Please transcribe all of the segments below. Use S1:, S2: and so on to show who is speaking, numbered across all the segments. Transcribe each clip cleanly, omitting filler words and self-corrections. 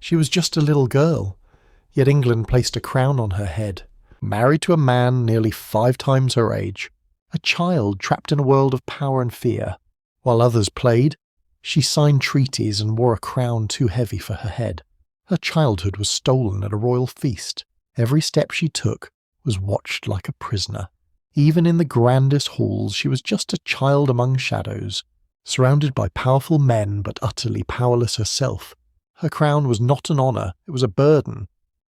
S1: She was just a little girl, yet England placed a crown on her head, married to a man nearly 5 times her age, a child trapped in a world of power and fear. While others played, she signed treaties and wore a crown too heavy for her head. Her childhood was stolen at a royal feast. Every step she took was watched like a prisoner. Even in the grandest halls, she was just a child among shadows, surrounded by powerful men but utterly powerless herself. Her crown was not an honour, it was a burden,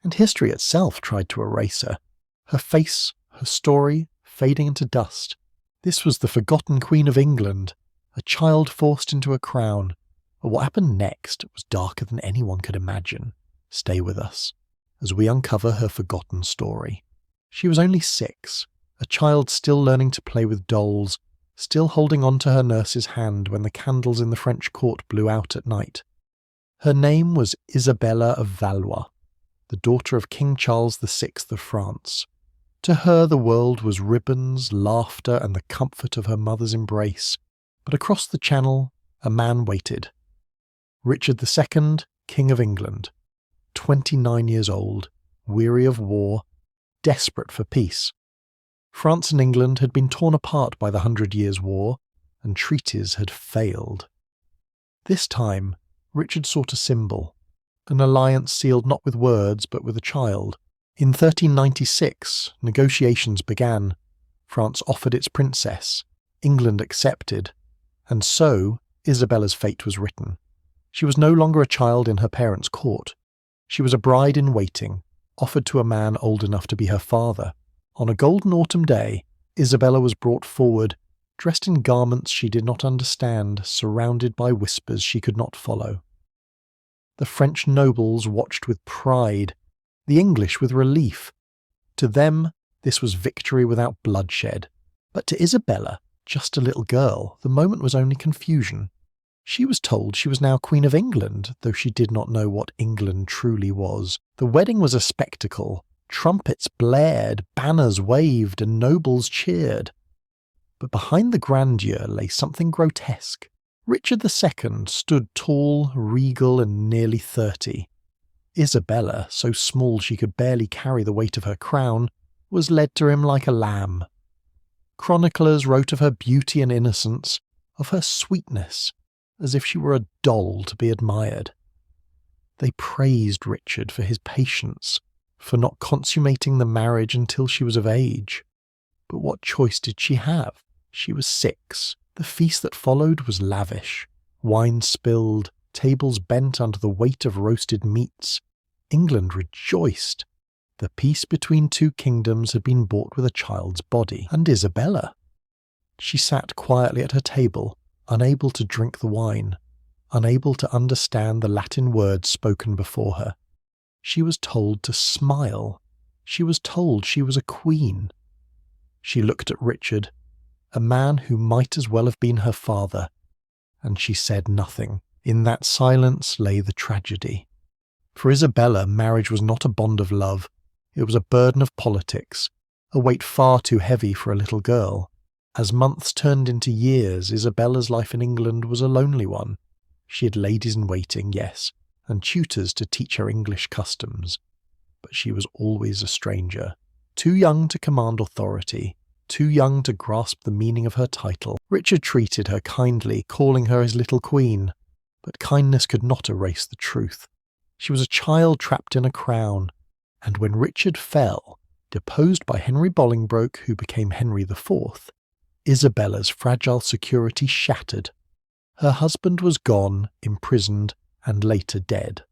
S1: and history itself tried to erase her. Her face, her story, fading into dust. This was the forgotten Queen of England, a child forced into a crown. But what happened next was darker than anyone could imagine. Stay with us as we uncover her forgotten story. She was only 6, a child still learning to play with dolls, still holding on to her nurse's hand when the candles in the French court blew out at night. Her name was Isabella of Valois, the daughter of King Charles VI of France. To her the world was ribbons, laughter, and the comfort of her mother's embrace. But across the channel, a man waited. Richard II, King of England, 29 years old, weary of war, desperate for peace. France and England had been torn apart by the 100 Years' War, and treaties had failed. This time, Richard sought a symbol, an alliance sealed not with words but with a child. In 1396, negotiations began. France offered its princess. England accepted. And so, Isabella's fate was written. She was no longer a child in her parents' court. She was a bride in waiting, offered to a man old enough to be her father. On a golden autumn day, Isabella was brought forward, dressed in garments she did not understand, surrounded by whispers she could not follow. The French nobles watched with pride, the English with relief. To them, this was victory without bloodshed. But to Isabella, just a little girl, the moment was only confusion. She was told she was now Queen of England, though she did not know what England truly was. The wedding was a spectacle. Trumpets blared, banners waved, and nobles cheered. But behind the grandeur lay something grotesque. Richard II stood tall, regal, and nearly 30. Isabella, so small she could barely carry the weight of her crown, was led to him like a lamb. Chroniclers wrote of her beauty and innocence, of her sweetness, as if she were a doll to be admired. They praised Richard for his patience, for not consummating the marriage until she was of age. But what choice did she have? She was 6. The feast that followed was lavish. Wine spilled, tables bent under the weight of roasted meats. England rejoiced. The peace between 2 kingdoms had been bought with a child's body. And Isabella? She sat quietly at her table, unable to drink the wine, unable to understand the Latin words spoken before her. She was told to smile. She was told she was a queen. She looked at Richard, a man who might as well have been her father, and she said nothing. In that silence lay the tragedy. For Isabella, marriage was not a bond of love. It was a burden of politics, a weight far too heavy for a little girl. As months turned into years, Isabella's life in England was a lonely one. She had ladies in waiting, yes, and tutors to teach her English customs. But she was always a stranger, too young to command authority, too young to grasp the meaning of her title. Richard treated her kindly, calling her his little queen, but kindness could not erase the truth. She was a child trapped in a crown, and when Richard fell, deposed by Henry Bolingbroke, who became Henry IV, Isabella's fragile security shattered. Her husband was gone, imprisoned, and later dead.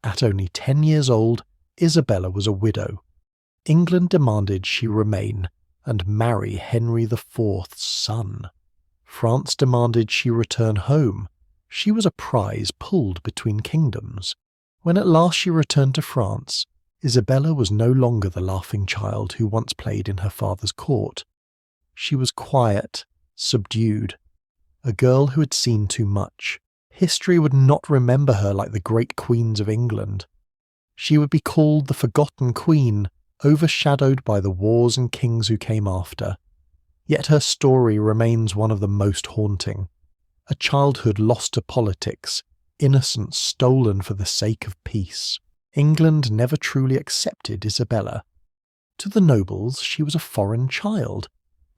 S1: At only 10 years old, Isabella was a widow. England demanded she remain and marry Henry IV's son. France demanded she return home. She was a prize pulled between kingdoms. When at last she returned to France, Isabella was no longer the laughing child who once played in her father's court. She was quiet, subdued, a girl who had seen too much. History would not remember her like the great queens of England. She would be called the forgotten queen, overshadowed by the wars and kings who came after. Yet her story remains one of the most haunting. A childhood lost to politics, innocence stolen for the sake of peace. England never truly accepted Isabella. To the nobles, she was a foreign child,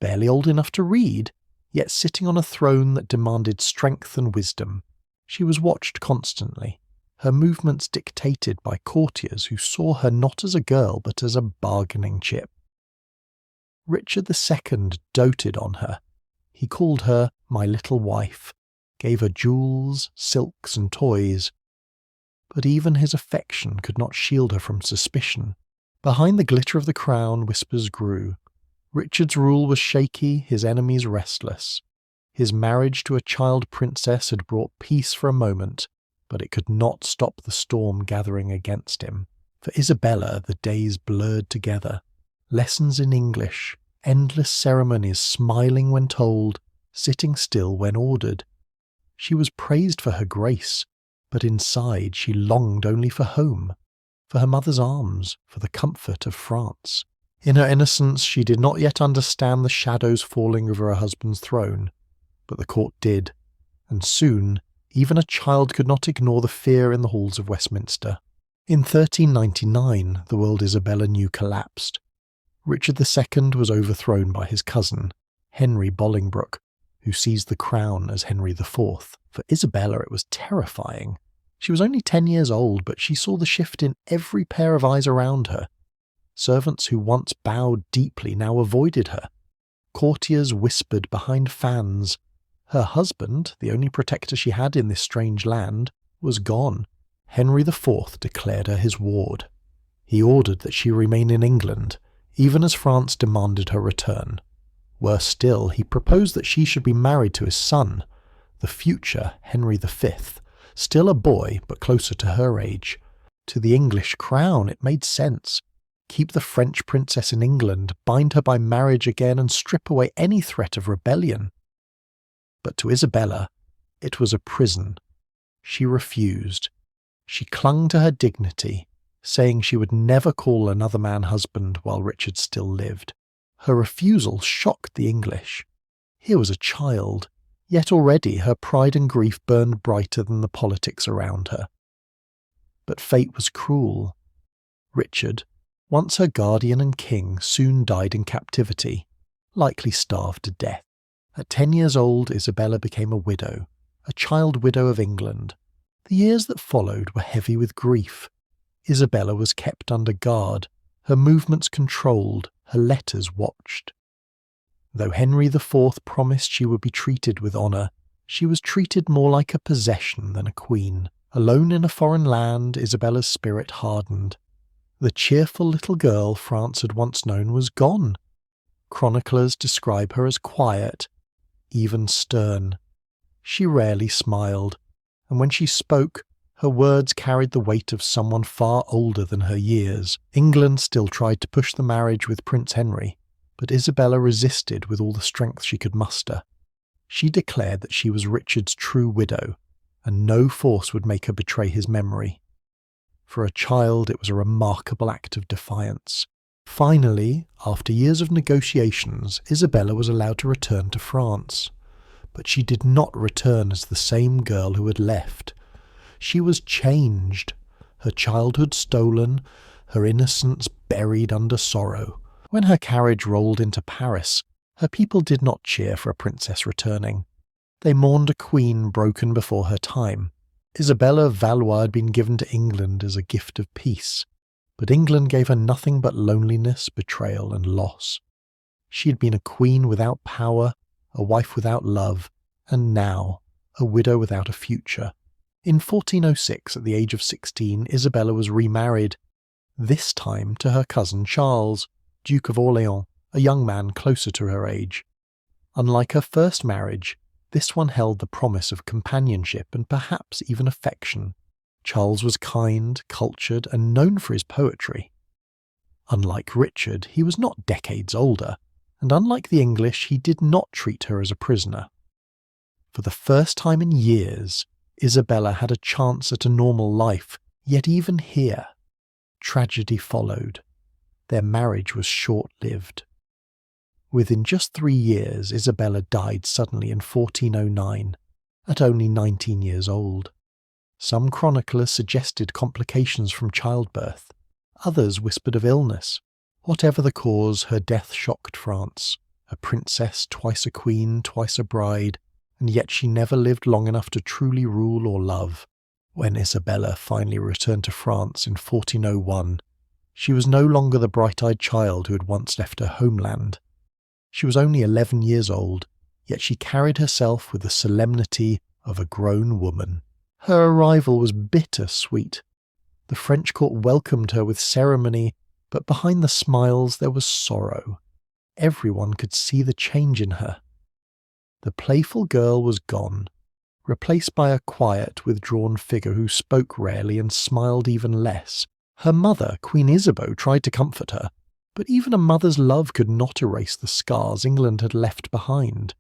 S1: barely old enough to read, yet sitting on a throne that demanded strength and wisdom. She was watched constantly, her movements dictated by courtiers who saw her not as a girl but as a bargaining chip. Richard II doted on her. He called her "my little wife," gave her jewels, silks and toys. But even his affection could not shield her from suspicion. Behind the glitter of the crown, whispers grew. Richard's rule was shaky, his enemies restless. His marriage to a child princess had brought peace for a moment, but it could not stop the storm gathering against him. For Isabella, the days blurred together. Lessons in English, endless ceremonies, smiling when told, sitting still when ordered. She was praised for her grace, but inside she longed only for home, for her mother's arms, for the comfort of France. In her innocence she did not yet understand the shadows falling over her husband's throne, but the court did, and soon even a child could not ignore the fear in the halls of Westminster. In 1399 the world Isabella knew collapsed. Richard II was overthrown by his cousin, Henry Bolingbroke, who seized the crown as Henry IV. For Isabella it was terrifying. She was only 10 years old, but she saw the shift in every pair of eyes around her. Servants who once bowed deeply now avoided her. Courtiers whispered behind fans. Her husband, the only protector she had in this strange land, was gone. Henry IV declared her his ward. He ordered that she remain in England, even as France demanded her return. Worse still, he proposed that she should be married to his son, the future Henry V, still a boy but closer to her age. To the English crown it made sense. Keep the French princess in England, bind her by marriage again, and strip away any threat of rebellion. But to Isabella, it was a prison. She refused. She clung to her dignity, saying she would never call another man husband while Richard still lived. Her refusal shocked the English. Here was a child, yet already her pride and grief burned brighter than the politics around her. But fate was cruel. Richard, once her guardian and king, soon died in captivity, likely starved to death. At 10 years old, Isabella became a widow, a child widow of England. The years that followed were heavy with grief. Isabella was kept under guard, her movements controlled, her letters watched. Though Henry IV promised she would be treated with honour, she was treated more like a possession than a queen. Alone in a foreign land, Isabella's spirit hardened. The cheerful little girl France had once known was gone. Chroniclers describe her as quiet, even stern. She rarely smiled, and when she spoke, her words carried the weight of someone far older than her years. England still tried to push the marriage with Prince Henry, but Isabella resisted with all the strength she could muster. She declared that she was Richard's true widow, and no force would make her betray his memory. For a child, it was a remarkable act of defiance. Finally, after years of negotiations, Isabella was allowed to return to France. But she did not return as the same girl who had left. She was changed, her childhood stolen, her innocence buried under sorrow. When her carriage rolled into Paris, her people did not cheer for a princess returning. They mourned a queen broken before her time. Isabella of Valois had been given to England as a gift of peace, but England gave her nothing but loneliness, betrayal, and loss. She had been a queen without power, a wife without love, and now a widow without a future. In 1406, at the age of 16, Isabella was remarried, this time to her cousin Charles, Duke of Orléans, a young man closer to her age. Unlike her first marriage, this one held the promise of companionship and perhaps even affection. Charles was kind, cultured, and known for his poetry. Unlike Richard, he was not decades older, and unlike the English, he did not treat her as a prisoner. For the first time in years, Isabella had a chance at a normal life, yet even here, tragedy followed. Their marriage was short-lived. Within just 3 years, Isabella died suddenly in 1409, at only 19 years old. Some chroniclers suggested complications from childbirth. Others whispered of illness. Whatever the cause, her death shocked France. A princess, twice a queen, twice a bride, and yet she never lived long enough to truly rule or love. When Isabella finally returned to France in 1401, she was no longer the bright-eyed child who had once left her homeland. She was only 11 years old, yet she carried herself with the solemnity of a grown woman. Her arrival was bitter-sweet. The French court welcomed her with ceremony, but behind the smiles there was sorrow. Everyone could see the change in her. The playful girl was gone, replaced by a quiet, withdrawn figure who spoke rarely and smiled even less. Her mother, Queen Isabeau, tried to comfort her, but even a mother's love could not erase the scars England had left behind.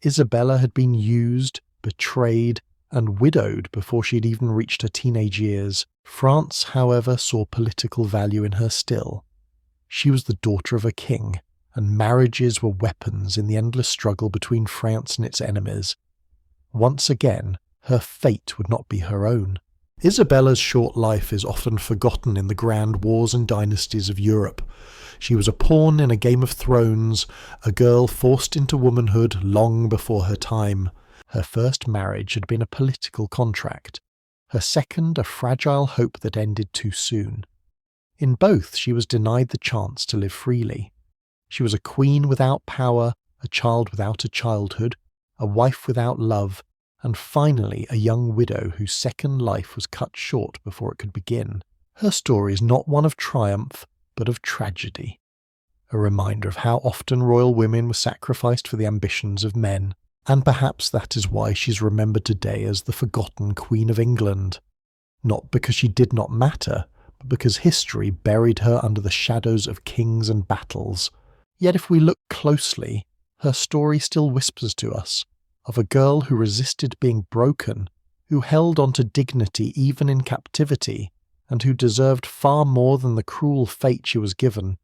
S1: Isabella had been used, betrayed, and widowed before she had even reached her teenage years. France, however, saw political value in her still. She was the daughter of a king, and marriages were weapons in the endless struggle between France and its enemies. Once again, her fate would not be her own. Isabella's short life is often forgotten in the grand wars and dynasties of Europe. She was a pawn in a Game of Thrones, a girl forced into womanhood long before her time. Her first marriage had been a political contract. Her second, a fragile hope that ended too soon. In both, she was denied the chance to live freely. She was a queen without power, a child without a childhood, a wife without love, and finally a young widow whose second life was cut short before it could begin. Her story is not one of triumph, but of tragedy. A reminder of how often royal women were sacrificed for the ambitions of men, and perhaps that is why she's remembered today as the forgotten Queen of England. Not because she did not matter, but because history buried her under the shadows of kings and battles. Yet if we look closely, her story still whispers to us of a girl who resisted being broken, who held on to dignity even in captivity, and who deserved far more than the cruel fate she was given.